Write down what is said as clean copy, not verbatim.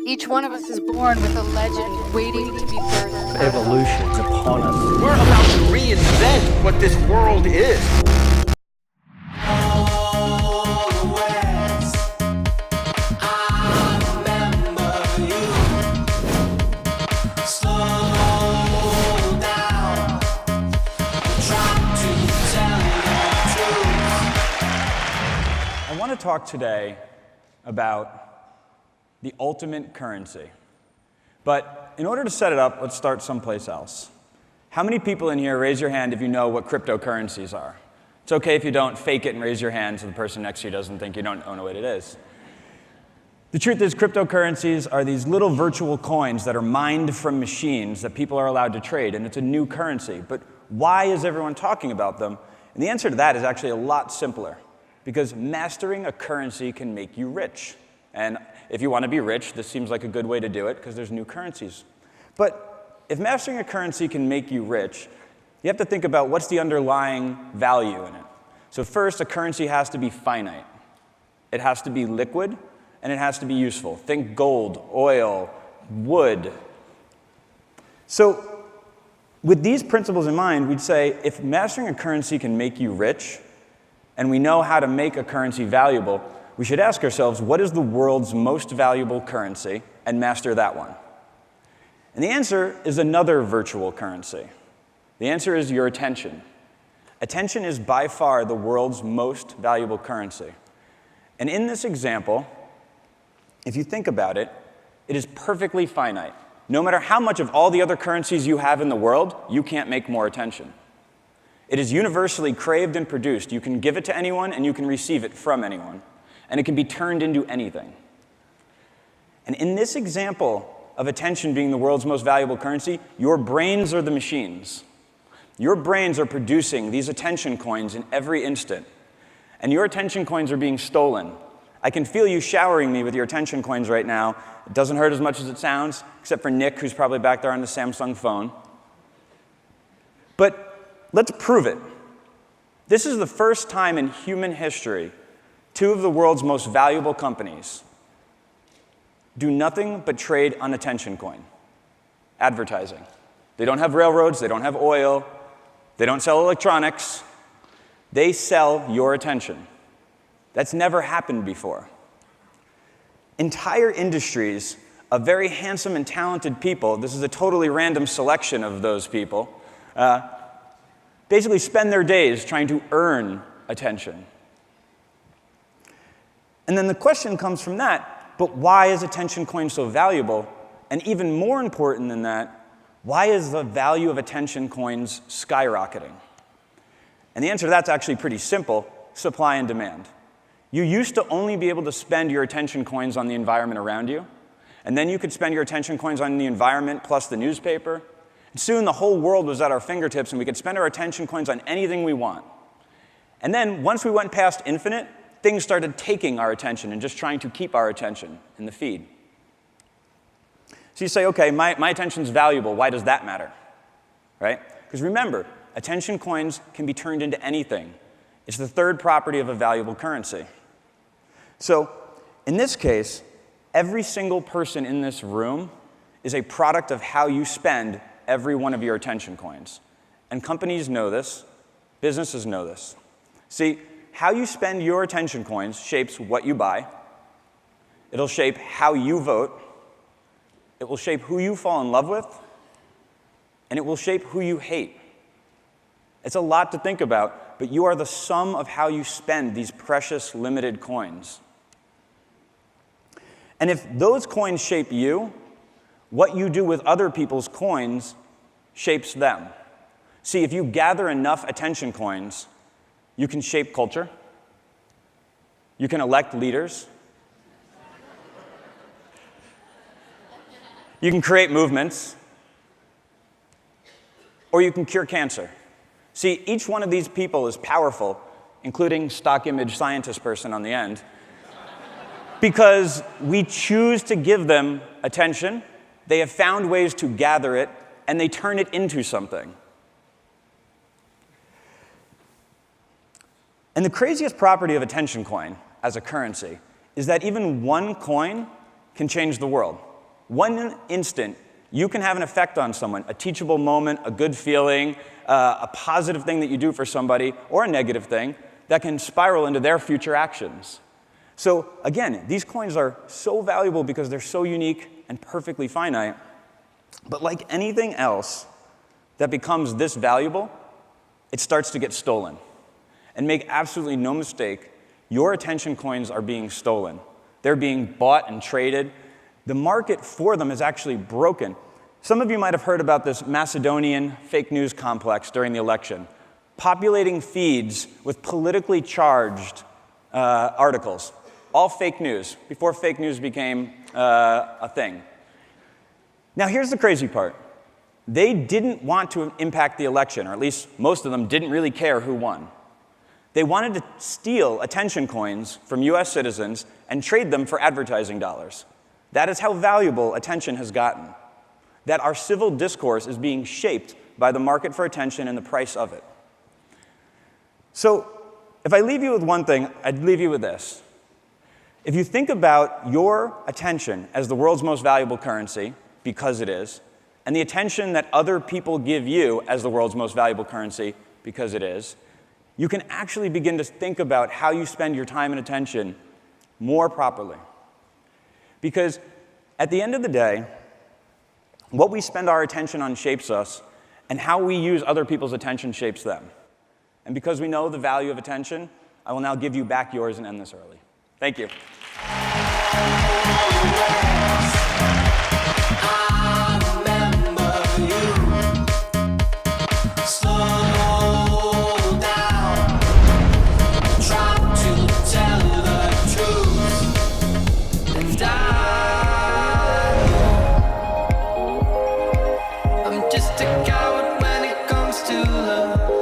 Each one of us is born with a legend waiting to be birthed. Evolution's upon us. We're about to reinvent what this world is. I want to talk today about the ultimate currency. But in order to set it up, let's start someplace else. How many people in here, raise your hand if you know what cryptocurrencies are? It's okay if you don't. Fake it and raise your hand so the person next to you doesn't think you don't know what it is. The truth is, cryptocurrencies are these little virtual coins that are mined from machines that people are allowed to trade, and it's a new currency. But why is everyone talking about them? And the answer to that is actually a lot simpler. Because mastering a currency can make you rich. And if you want to be rich, this seems like a good way to do it because there's new currencies. But if mastering a currency can make you rich, you have to think about what's the underlying value in it. So first, a currency has to be finite. It has to be liquid, and it has to be useful. Think gold, oil, wood. So with these principles in mind, we'd say if mastering a currency can make you rich, and we know how to make a currency valuable, we should ask ourselves, what is the world's most valuable currency, and master that one? And the answer is another virtual currency. The answer is your attention. Attention is by far the world's most valuable currency. And in this example, if you think about it, it is perfectly finite. No matter how much of all the other currencies you have in the world, you can't make more attention. It is universally craved and produced. You can give it to anyone, and you can receive it from anyone. And it can be turned into anything. And in this example of attention being the world's most valuable currency, your brains are the machines. Your brains are producing these attention coins in every instant. And your attention coins are being stolen. I can feel you showering me with your attention coins right now. It doesn't hurt as much as it sounds, except for Nick, who's probably back there on the Samsung phone. But let's prove it. This is the first time in human history two of the world's most valuable companies do nothing but trade on attention coin, advertising. They don't have railroads, they don't have oil, they don't sell electronics. They sell your attention. That's never happened before. Entire industries of very handsome and talented people, this is a totally random selection of those people, basically spend their days trying to earn attention. And then the question comes from that, but why is attention coin so valuable? And even more important than that, why is the value of attention coins skyrocketing? And the answer to that's actually pretty simple: supply and demand. You used to only be able to spend your attention coins on the environment around you, and then you could spend your attention coins on the environment plus the newspaper. And soon the whole world was at our fingertips, and we could spend our attention coins on anything we want. And then once we went past infinite, things started taking our attention and just trying to keep our attention in the feed. So you say, okay, my attention's valuable. Why does that matter? Right? Because remember, attention coins can be turned into anything. It's the third property of a valuable currency. So in this case, every single person in this room is a product of how you spend every one of your attention coins. And companies know this. Businesses know this. See, how you spend your attention coins shapes what you buy. It'll shape how you vote. It will shape who you fall in love with. And it will shape who you hate. It's a lot to think about, but you are the sum of how you spend these precious, limited coins. And if those coins shape you, what you do with other people's coins shapes them. See, if you gather enough attention coins, you can shape culture. You can elect leaders. You can create movements. Or you can cure cancer. See, each one of these people is powerful, including stock image scientist person on the end, because we choose to give them attention. They have found ways to gather it, and they turn it into something. And the craziest property of attention coin as a currency is that even one coin can change the world. One instant, you can have an effect on someone, a teachable moment, a good feeling, a positive thing that you do for somebody, or a negative thing that can spiral into their future actions. So again, these coins are so valuable because they're so unique and perfectly finite. But like anything else that becomes this valuable, it starts to get stolen. And make absolutely no mistake, your attention coins are being stolen. They're being bought and traded. The market for them is actually broken. Some of you might have heard about this Macedonian fake news complex during the election, populating feeds with politically charged articles. All fake news, before fake news became a thing. Now here's the crazy part. They didn't want to impact the election, or at least most of them didn't really care who won. They wanted to steal attention coins from US citizens and trade them for advertising dollars. That is how valuable attention has gotten. That our civil discourse is being shaped by the market for attention and the price of it. So, if I leave you with one thing, I'd leave you with this. If you think about your attention as the world's most valuable currency, because it is, and the attention that other people give you as the world's most valuable currency, because it is, you can actually begin to think about how you spend your time and attention more properly. Because at the end of the day, what we spend our attention on shapes us, and how we use other people's attention shapes them. And because we know the value of attention, I will now give you back yours and end this early. Thank you. I'm just a coward when it comes to love.